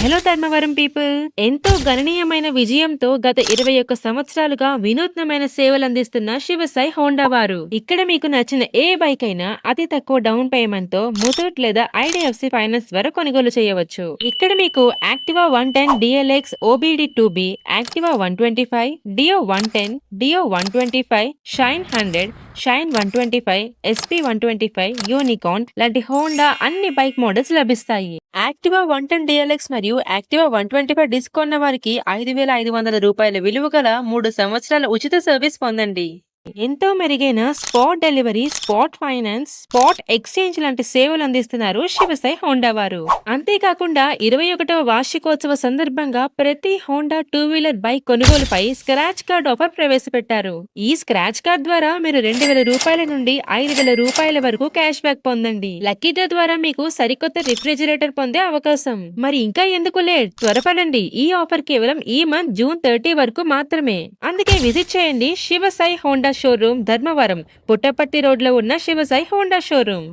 Hello Dharmavaram people. ఎంతో గణనీయమైన విజయంతో గత 21 సంవత్సరాలుగా వినూత్నమైన సేవలు అందిస్తున్న శివసాయి హోండా వారు ఇక్కడ మీకు నచ్చిన ఏ బైక్ అయినా అతి తక్కువ డౌన్ పేమెంట్ తో ముతూట్ లేదా ఐడిఎఫ్సి ఫైనాన్స్ ద్వారా కొనుగోలు చేయవచ్చు. ఇక్కడ మీకు యాక్టివా 110 డిఎల్ఎక్స్ ఓబిడి 2బి, యాక్టివా 125, డియో 110, డియో 125, షైన్ 100, షైన్ 125, ఎస్పీ 125, యూనికార్న్ లాంటి హోండా అన్ని బైక్ మోడల్స్ లభిస్తాయి. యాక్టివా 110 డిఎల్ఎక్స్ మరియు యాక్టివా 125 డిస్కౌంట్ వారికి 5,500 రూపాయల విలువ గల 3 సంవత్సరాల ఉచిత సర్వీస్ పొందండి. ఎంతో మెరుగైన spot delivery, spot finance, spot exchange లాంటి సేవలు అందిస్తున్నారు శివసాయి హోండా వారు. అంతేకాకుండా 21వ వార్షికోత్సవ సందర్భంగా ప్రతి హోండా 2 వీలర్ బైక్ కొనుగోలుపై స్క్రాచ్ కార్డ్ ఆఫర్ ప్రవేశపెట్టారు. ఈ స్క్రాచ్ కార్డ్ ద్వారా మీరు 2,000 రూపాయల నుండి 5,000 రూపాయల వరకు క్యాష్ బ్యాక్ పొందండి. లక్కీ డ్రా ద్వారా మీకు సరికొత్త రిఫ్రిజిరేటర్ పొందే అవకాశం. మరి ఇంకా ఎందుకు లేట్, త్వరపడండి. ఈ ఆఫర్ కేవలం ఈ మంత్ జూన్ 30 వరకు మాత్రమే. అందుకే విజిట్ చేయండి Shivasai Honda showroom, Dharmavaram, Puttaparthi road లో ఉన్న శివసాయి హోండా షోరూమ్.